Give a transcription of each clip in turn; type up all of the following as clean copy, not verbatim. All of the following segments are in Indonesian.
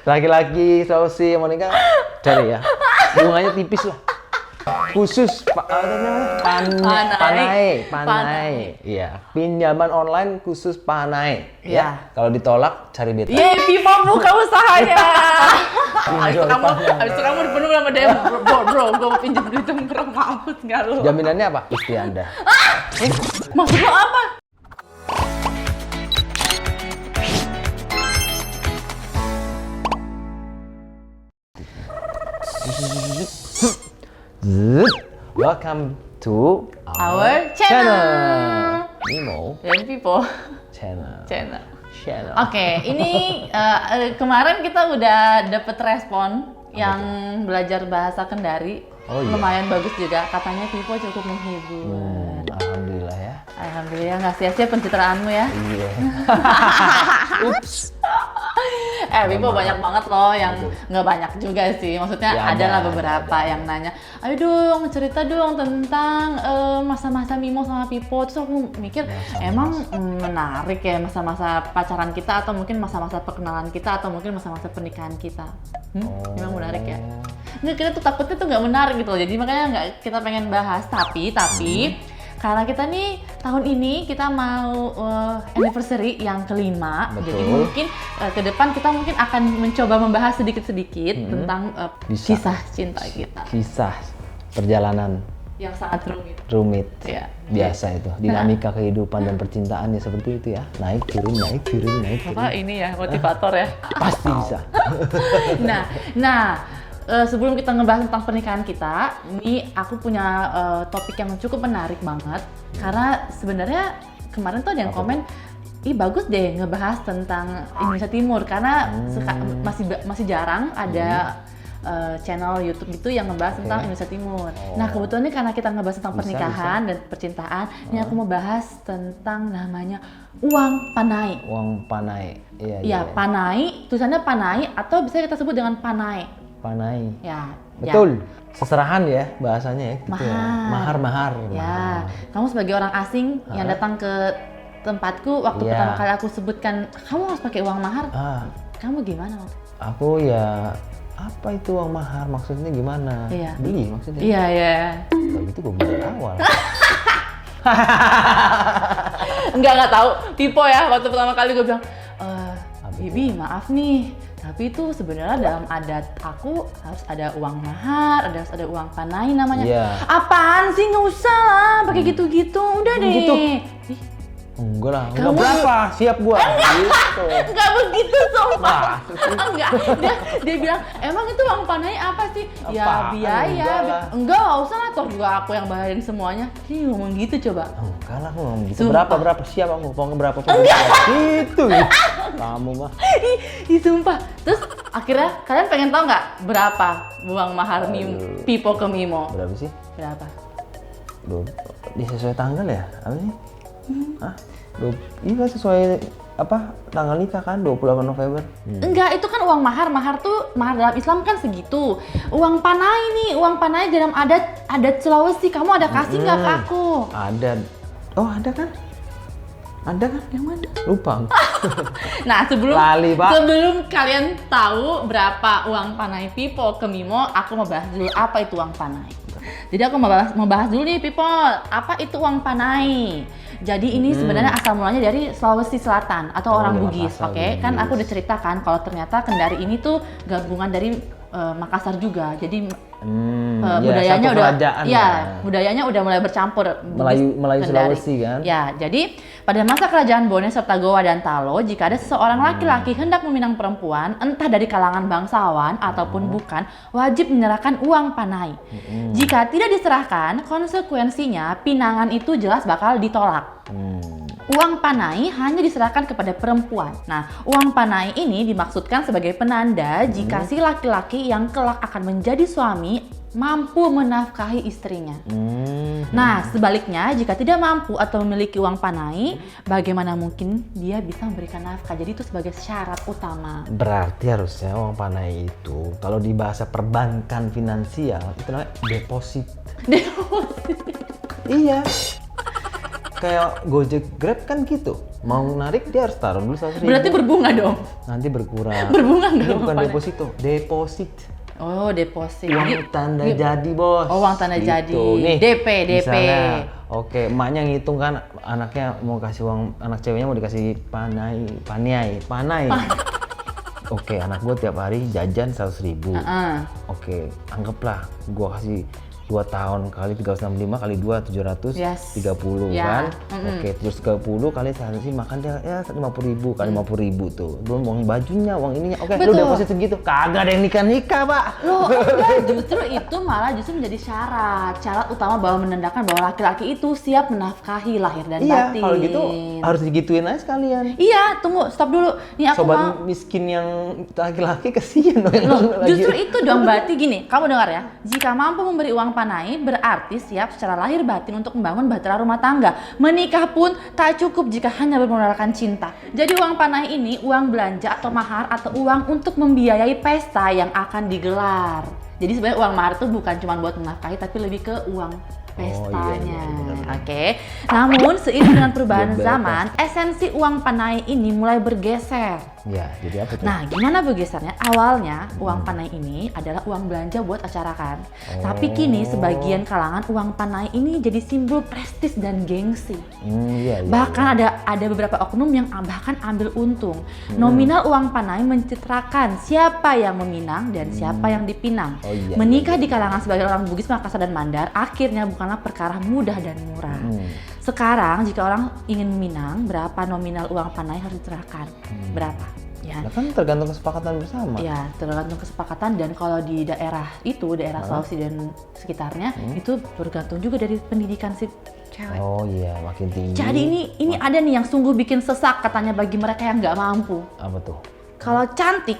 Laki-laki Sulawesi yang mau nikah cari ya. Bunganya tipis lah. Khusus panai. Iya, pinjaman online khusus panai. Ya. Kalau ditolak cari beta. Iya, Pipo buka usahanya. Habis itu kamu dipenuhi sama dia, bro, gue mau pinjam duit bro, mampus nggak lu? Jaminannya apa? Istri Anda. Maksud lo apa? Welcome to Our channel. Mimo Dan Pipo channel. Oke, ini kemarin kita udah dapet respon yang belajar bahasa Kendari. Oh, iya. Lumayan bagus juga, katanya Pipo cukup menghibur. Alhamdulillah ya. Alhamdulillah, nggak sia-sia pencitraanmu ya. Iya. Ups. Pipo banyak banget loh yang nggak banyak juga sih. Maksudnya Ya, adalah ada, beberapa yang nanya, ayo dong cerita dong tentang masa-masa Mimo sama Pipo. Terus aku mikir, emang menarik ya masa-masa pacaran kita atau mungkin masa-masa perkenalan kita atau mungkin masa-masa pernikahan kita. Memang menarik ya. Nggak, kita tuh takutnya tuh nggak menarik gitu loh. Jadi makanya nggak kita pengen bahas. Tapi karena kita nih tahun ini kita mau anniversary yang kelima. Betul. Jadi mungkin ke depan kita mungkin akan mencoba membahas sedikit-sedikit tentang kisah cinta kita. Kisah perjalanan Yang sangat rumit. Ya. Biasa itu. Dinamika kehidupan dan percintaan ya seperti itu ya. Naik turun, naik turun, naik turun. Apa ini ya motivator ya? Pasti bisa. Nah, sebelum kita ngebahas tentang pernikahan kita, ini aku punya topik yang cukup menarik banget. Karena sebenarnya kemarin tuh ada yang komen, ih bagus deh ngebahas tentang Indonesia Timur. Karena masih jarang ada channel YouTube gitu yang ngebahas tentang Indonesia Timur. Nah kebetulan nih karena kita ngebahas tentang pernikahan dan percintaan, ini aku mau bahas tentang namanya uang panai. Uang panai. Iya, panai, tulisannya panai atau bisa kita sebut dengan panai. Panai. Ya, betul. Seserahan ya bahasanya ya. Gitu mahar. Ya. Ya, kamu sebagai orang asing yang datang ke tempatku waktu pertama kali aku sebutkan kamu harus pakai uang mahar. Kamu gimana waktu? Aku ya apa itu uang mahar maksudnya gimana? Iya. Beli maksudnya? Iya. Kalau gitu gue beli dari awal. Enggak tahu. Pipo ya waktu pertama kali gue bilang, Bibi maaf nih. Tapi itu sebenarnya dalam adat aku harus ada uang mahar, harus ada uang panai namanya. Iya. Apaan sih, nggak usah lah pakai gitu-gitu, udah deh. Gitu. Enggak lah, enggak berapa, siap gua. Gitu. Enggak begitu sumpah. Nah, Enggak, dia bilang, emang itu uang panai apa sih? Ya Apaan? biaya. Enggak Enggak usah lah, toh juga aku yang bayarin semuanya. Dia ngomong gitu coba. enggak lah, aku ngomong gitu. Sumpah. Berapa siap aku, pokoknya berapa pun. Gitu. Kamu mah. Ih sumpah. Terus akhirnya kalian pengen tahu nggak berapa uang mahar Pipo ke Mimo? Berapa sih? Berapa? Sesuai tanggal ya? Apa sih? Iya sesuai apa tanggal nikah kan 28 November. Enggak, itu kan uang mahar. Mahar dalam Islam kan segitu. Uang panai dalam adat Sulawesi. Kamu ada kasih nggak ke aku? Ada. Oh ada kan? Ada kan? Yang mana? Lupa. Nah sebelum kalian tahu berapa uang panai Pipo ke Mimo, aku mau bahas dulu apa itu uang panai. Jadi aku mau bahas dulu nih Pipo, apa itu uang panai? Jadi ini sebenarnya asal mulanya dari Sulawesi Selatan atau orang Bugis, oke? Kan aku udah ceritakan kalau ternyata Kendari ini tuh gabungan dari Makassar juga. Jadi budayanya budayanya udah mulai bercampur Melayu Sulawesi kan? Ya, jadi pada masa kerajaan Bone serta Goa dan Talo, jika ada seseorang laki-laki hendak meminang perempuan, entah dari kalangan bangsawan ataupun bukan, wajib menyerahkan uang panai. Jika tidak diserahkan, konsekuensinya pinangan itu jelas bakal ditolak. Uang panai hanya diserahkan kepada perempuan. Nah, uang panai ini dimaksudkan sebagai penanda jika si laki-laki yang kelak akan menjadi suami mampu menafkahi istrinya. Nah, sebaliknya jika tidak mampu atau memiliki uang panai, bagaimana mungkin dia bisa memberikan nafkah? Jadi itu sebagai syarat utama. Berarti harusnya uang panai itu kalau di bahasa perbankan finansial itu namanya deposit. Deposit. Iya. kayak Gojek, Grab kan gitu. Mau narik dia harus taruh dulu 100.000. Berarti berbunga dong. Nanti berkurang. Berbunga nggak? Ini bukan Apa? deposito, deposit. Oh, deposit. Uang tanda jadi, Bos. Oh, uang tanda jadi. Nih, DP. misalnya, oke, emaknya ngitung kan anaknya mau kasih uang, anak ceweknya mau dikasih panai. Oke, anak gue tiap hari jajan 100.000. Oke, anggaplah gue kasih 2 tahun kali 365 kali 2 730 kan. Oke, terus 30 kali sehari makan dia ya 50.000 kali 50.000 tuh. Belum uang bajunya, uang ininya. Oke, lu deposit segitu. Kagak ada yang nikah, Pak. Loh, enggak, justru itu malah menjadi syarat utama bahwa menandakan bahwa laki-laki itu siap menafkahi lahir dan batin. Iya, kalau gitu harus digituin aja sekalian. Iya, tunggu, stop dulu. Nih aku Sobat miskin yang laki-laki kesian dong. Loh, justru itu dong, berarti gini, kamu dengar ya. Jika mampu memberi uang panai, berarti siap secara lahir batin untuk membangun bahtera rumah tangga. Menikah pun tak cukup jika hanya bermodalkan cinta. Jadi uang panai ini uang belanja atau mahar atau uang untuk membiayai pesta yang akan digelar. Jadi sebenarnya uang mahar itu bukan cuma buat menafkahi, tapi lebih ke uang pestanya. Oke. Namun seiring dengan perubahan zaman, esensi uang panai ini mulai bergeser. Ya, jadi apa tuh? Nah, gimana bergesernya? Awalnya uang panai ini adalah uang belanja buat acara kan. Tapi kini sebagian kalangan uang panai ini jadi simbol prestis dan gengsi. Bahkan ada beberapa oknum yang bahkan ambil untung. Nominal uang panai mencitrakan siapa yang meminang dan siapa yang dipinang. Menikah di kalangan sebagian orang Bugis, Makassar dan Mandar akhirnya bukanlah perkara mudah dan murah. Sekarang jika orang ingin meminang, berapa nominal uang panai harus diserahkan? Berapa? Ya. Nah, kan tergantung kesepakatan bersama. Ya, tergantung kesepakatan, dan kalau di daerah Sulawesi dan sekitarnya itu tergantung juga dari pendidikan si cewek. Oh iya, makin tinggi. Jadi ini ada nih yang sungguh bikin sesak katanya bagi mereka yang nggak mampu. Apa tuh? Kalau cantik,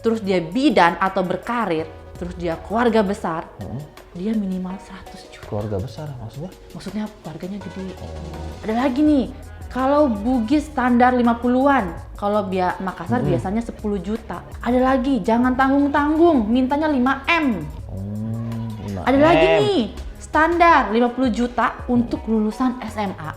terus dia bidan atau berkarir, terus dia keluarga besar, dia minimal 100 juta. Keluarga besar maksudnya? Maksudnya keluarganya gede. Ada lagi nih, kalau Bugis standar 50-an, kalau Makassar biasanya 10 juta. Ada lagi, jangan tanggung-tanggung, mintanya 5M. Ada lagi nih, standar 50 juta untuk lulusan SMA.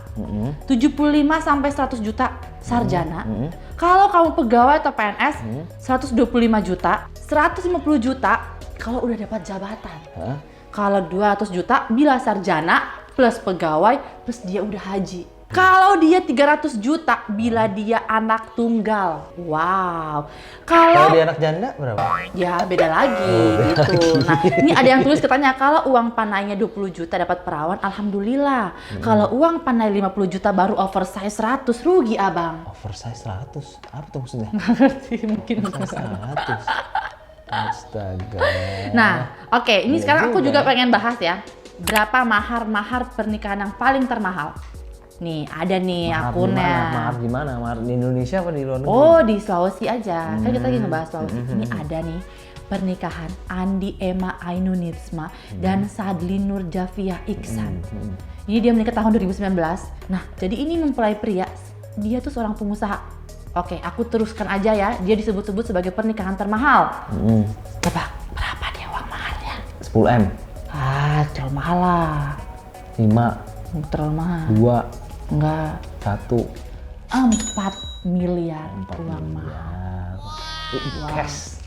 75 sampai 100 juta sarjana. Kalau kamu pegawai atau PNS, 125 juta, 150 juta kalau udah dapat jabatan. Kalau 200 juta bila sarjana plus pegawai plus dia udah haji. Kalau dia 300 juta bila dia anak tunggal. Wow. Kalau dia anak janda berapa? Ya beda lagi gitu. Nah, ini ada yang tulis katanya kalau uang panainya 20 juta dapat perawan, alhamdulillah. Kalau uang panai 50 juta baru oversize 100, rugi abang. Oversize 100? Apa tuh maksudnya? Nggak ngerti, mungkin. Oversize 100. Astaga. Nah, oke, ini sekarang aku juga pengen bahas ya. Berapa mahar pernikahan yang paling termahal? Nih, ada nih akunnya. Mahar gimana? Mahar di Indonesia apa di luar negeri? Oh, di Sulawesi aja. Kan kita lagi ngebahas Sulawesi. Ini ada nih pernikahan Andi Emma Ainunitsma dan Sadli Nur Jafiah Iksan. Ini dia menikah tahun 2019. Nah, jadi ini mempelai pria, dia tuh seorang pengusaha. Oke, aku teruskan aja ya. Dia disebut-sebut sebagai pernikahan termahal. Tebak, berapa dia uang maharnya? 10M. Ah, terlalu mahal lah. 5. Terlalu mahal. 2. Enggak. 1. 4 miliar uang mahal. Cash.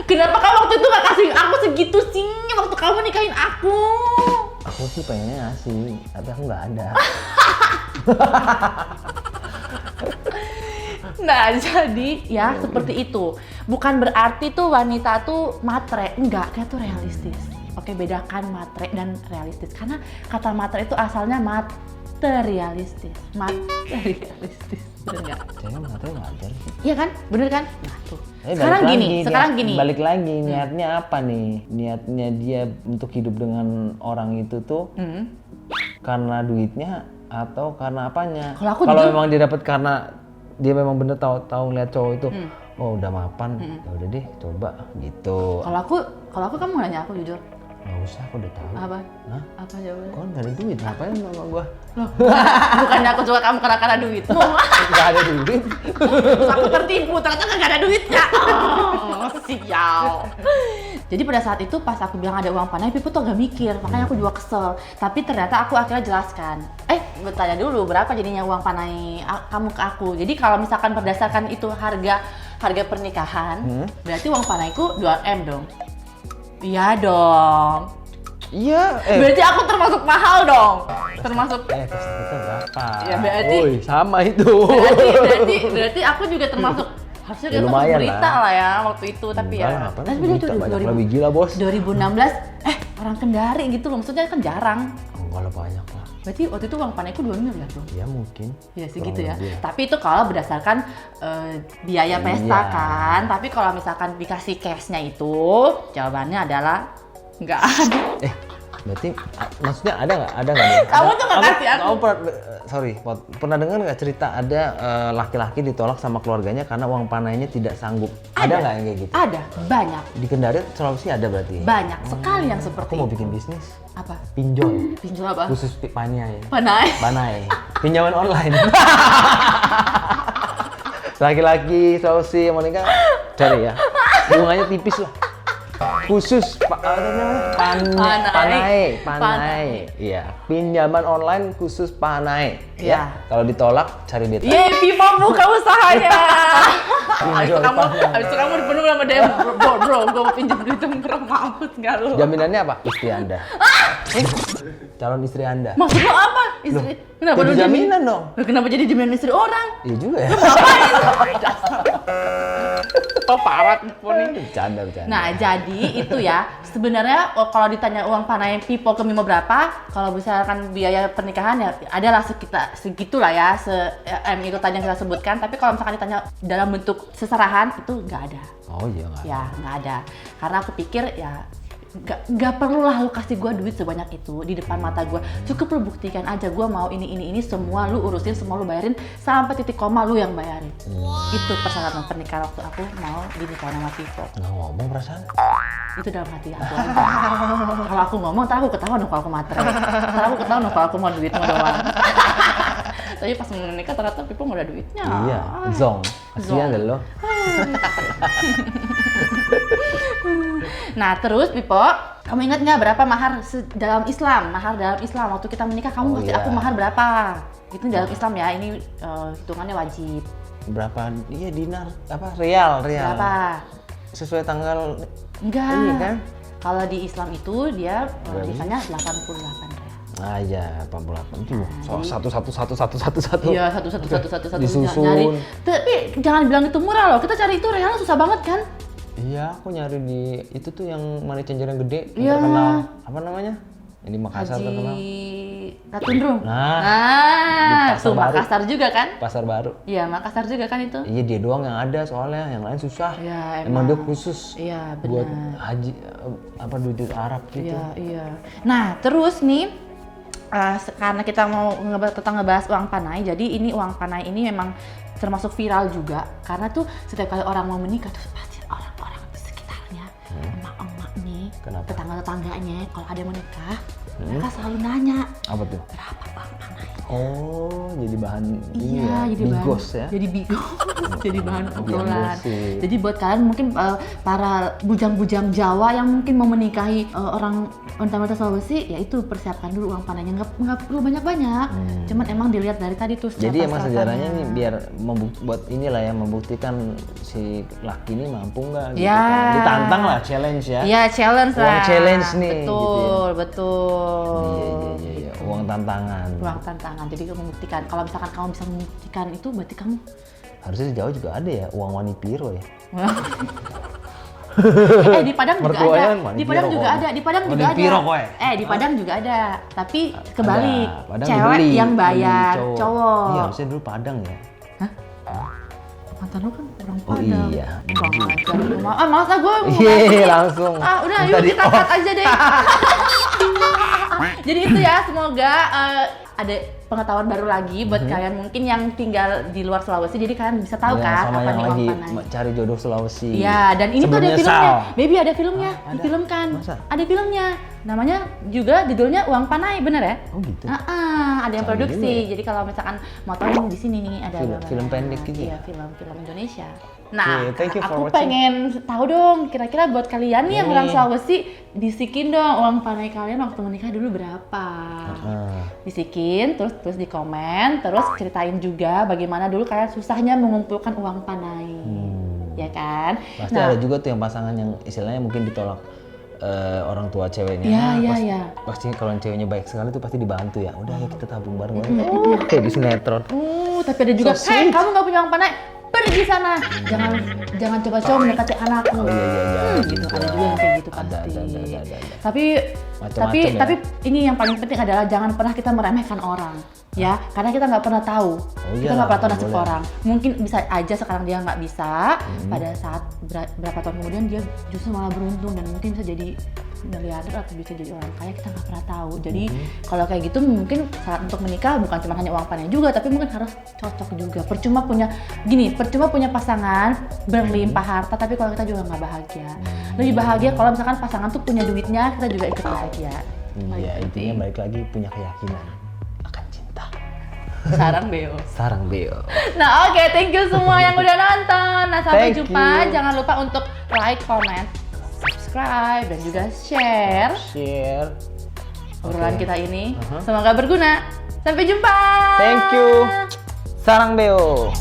Kenapa kamu waktu itu gak kasih aku segitu sih waktu kamu nikahin aku? Aku sih pengennya ngasih, tapi aku nggak ada. Nah, jadi ya seperti itu. Bukan berarti tuh wanita tuh matre, enggak, dia tuh realistis. Oke, bedakan matre dan realistis. Karena kata matre itu asalnya materialistis. Materialistis, bener nggak? Saya matre wajar sih. Iya kan, bener kan? Nah tuh. Sekarang gini. Balik lagi, niatnya apa nih? Niatnya dia untuk hidup dengan orang itu tuh karena duitnya atau karena apanya? Kalau memang dia dapat karena dia memang bener tahu ngeliat cowok itu, oh udah mapan, ya udah deh coba gitu. Kalau aku kamu nggak nanya aku jujur. Nggak usah, aku udah tahu. Apa? Hah? Apa jawabannya? Kau nggak ada duit, ngapain sama gua? Loh, bukannya aku suka kamu karena duitmu. Nggak ada duit. Terus aku tertipu, ternyata nggak ada duitnya. Oh, sial. Jadi pada saat itu pas aku bilang ada uang panai, Pipo tuh agak mikir, makanya aku juga kesel. Tapi ternyata aku akhirnya jelaskan. Bertanya dulu berapa jadinya uang panai kamu ke aku. Jadi kalau misalkan berdasarkan itu harga pernikahan, berarti uang panaiku 2M dong. Iya dong. Iya. Berarti aku termasuk mahal dong. Termasuk. Pesta kita berapa? Ya berarti. Woi, sama itu. Berarti aku juga termasuk. Harusnya kita lumayan berita lah ya waktu itu, tapi ya. Tapi itu lebih gila, Bos. 2016, orang Kendari gitu loh, maksudnya kan jarang. Enggak lah, banyak lah. Berarti waktu itu uang panaiku 2 miliar dong? Ya mungkin. Iya sih gitu ya. Tapi itu kalau berdasarkan biaya pesta kan. Tapi kalau misalkan dikasih cashnya itu, jawabannya adalah nggak ada. Berarti maksudnya ada nggak? Kamu tuh nggak kasih aku. Pernah dengar nggak cerita ada laki-laki ditolak sama keluarganya karena uang panainya tidak sanggup? Ada nggak yang kayak gitu? Ada, banyak. Di Kendari, Sulawesi ada berarti? Banyak sekali yang seperti aku mau bikin bisnis. Apa? Pinjol. Pinjol apa? Khusus panai. Panai. Pinjaman online. Laki-laki Sulawesi yang mau nikah cari ya. Bunganya tipis lah. Khusus panai. Iya, pinjaman online khusus panai. Ya. Kalau ditolak cari dia. Iya, Pipo buka usahanya. Pinjol Habis itu kamu dipenuhi sama dia, bro, gue mau pinjam duit kurang mampus nggak lu? Jaminannya apa? Istri Anda. Calon istri Anda. Maksud lo apa? Istri? Kenapa jadi jaminan dong? Kenapa jadi jaminan istri orang? Iya juga ya. Oh, parah Pipo nih. Bercanda. Nah, jadi itu ya, sebenarnya kalau ditanya uang panai Pipo ke Mimo berapa, kalau misalkan biaya pernikahan ya adalah segitulah ya, M itu tadi yang kita sebutkan. Tapi kalau misalkan ditanya dalam bentuk seserahan, itu nggak ada. Oh iya nggak ada. Ya, nggak ada. Karena aku pikir ya, nggak perlu lah lu kasih gue duit sebanyak itu di depan mata gue. Cukup lu buktikan aja gue mau ini semua lu urusin, semua lu bayarin sampai titik koma lu yang bayarin. Itu persyaratan pernikahan waktu aku mau dinikahin sama Pipo. Nggak ngomong perasaan. Itu dalam hati aku aja. Kalau aku ngomong, ntar aku ketahuan dong kalau aku materai. Ntar aku ketahuan dong kalau aku mau duit doang. Tapi pas menikah ternyata Pipo nggak ada duitnya. Iya, zong. Kasian deh lo. Nah terus Pipo, kamu ingat nggak berapa mahar dalam Islam? Mahar dalam Islam waktu kita menikah kamu kasih aku mahar berapa? Itu dalam Islam ya, ini hitungannya wajib. Berapa? Iya dinar, apa? Real. Berapa? Sesuai tanggal. Enggak. Ini kan? Kalau di Islam itu dia misalnya 88 real. Ah iya, 88 itu. Satu. Iya, satu. Disusun. Tapi jangan bilang itu murah loh. Kita cari itu realnya susah banget kan? Iya, aku nyari di itu tuh yang money changer yang gede, Iya. yang terkenal. Apa namanya? Yang di Makassar terkenal. Ratundrung. Nah, tuh Makassar juga kan? Pasar Baru. Iya, Makassar juga kan itu. Iya, dia doang yang ada soalnya, yang lain susah. Iya, emang dia khusus. Iya, benar. Buat haji duit Arab gitu. Iya. Nah, terus nih karena kita mau ngebahas uang panai, jadi ini uang panai ini memang termasuk viral juga karena tuh setiap kali orang mau menikah tuh pasti orang-orang di sekitarnya, emak-emak nih, tetangga-tetangganya kalau ada yang menikah, mereka selalu nanya, apa tuh? berapa uang panai? Oh, jadi bahan ini Iya, ya, jadi bigos bahan, ya? Jadi bigos, jadi bahan obrolan. Gosip. Jadi buat kalian mungkin para bujang-bujang Jawa yang mungkin mau menikahi orang wanita Sulawesi, ya itu persiapkan dulu uang panainya, nggak perlu banyak-banyak. Cuman emang dilihat dari tadi tuh. Jadi emang sejarahnya nih biar buat inilah ya, membuktikan si laki ini mampu nggak gitu Ya. kan. Ditantang lah, challenge ya. Iya, challenge lah. Uang challenge nih, Betul, gitu ya. betul. Iya. Uang tantangan. Uang tantangan. Jadi membuktikan. Kalau misalkan kamu bisa membuktikan itu, berarti kamu Harusnya di Jawa juga ada ya, uang wani piro ya. Di Padang juga ada. Di Padang juga ada. Di Padang juga ada. Di Padang juga ada. Tapi kebalik. Cewek yang bayar cowok. Iya, harusnya dulu Padang ya. Hah? Mantan lu kan orang Oh Padang. iya. Masa gue Iya, langsung. Udah, yuk kita cut aja deh. Jadi itu ya, semoga ada pengetahuan baru lagi buat kalian mungkin yang tinggal di luar Sulawesi, jadi kalian bisa tahu kan sama apa yang nih uang lagi panai. cari jodoh Sulawesi. Iya, dan ini tuh ada Sebelumnya filmnya. Sal. Baby ada filmnya, Ada? difilmkan. Masa? Ada filmnya. Namanya juga judulnya Uang Panai, bener ya? Oh gitu. Ada yang Canggih produksi. juga ya. Jadi kalau misalkan mau tahu di sini nih ada Film- gambarnya. film pendek gitu ya? Iya, film Indonesia. Nah, Oke, thank you for aku watching. pengen tahu dong, kira-kira buat kalian nih yang Nih. orang Sulawesi, bisikin dong uang panai kalian waktu menikah dulu berapa? Bisikin, terus di komen, terus ceritain juga bagaimana dulu kalian susahnya mengumpulkan uang panai, ya kan? Pasti ada juga tuh yang pasangan yang istilahnya mungkin ditolak orang tua ceweknya. Iya. Pasti kalau ceweknya baik sekali tuh pasti dibantu ya. Udah ya kita tabung bareng. Kayak di sinetron. Tapi ada juga, So hei sweet. kamu nggak punya uang panai, pergi sana, jangan coba-coba mendekati anakmu. Oh, iya. Gitu. Ada juga yang kayak gitu pasti. Ada. Tapi Macam-macam ya. tapi ini yang paling penting adalah jangan pernah kita meremehkan orang, ya, karena kita nggak pernah tahu, kita iyalah, nggak pernah tahu nggak nasib boleh. orang. Mungkin bisa aja sekarang dia nggak bisa, pada saat berapa tahun kemudian dia justru malah beruntung dan mungkin bisa jadi miliarder atau bisa jadi orang kaya, kita nggak pernah tahu. Jadi kalau kayak gitu mungkin saat untuk menikah bukan cuma hanya uang panai juga, tapi mungkin harus cocok juga. Percuma punya pasangan berlimpah harta, tapi kalau kita juga nggak bahagia. Lebih bahagia kalau misalkan pasangan tuh punya duitnya, kita juga ikut bahagia. Iya, intinya balik lagi punya keyakinan akan cinta. Sarang Beo. Sarang Beo. Nah oke, thank you semua yang udah nonton. Nah sampai Thank jumpa. you. Jangan lupa untuk like, comment, subscribe, dan juga share Share. obrolan Oke. kita ini. Semoga berguna. Sampai jumpa. Thank you. Sarang Beo.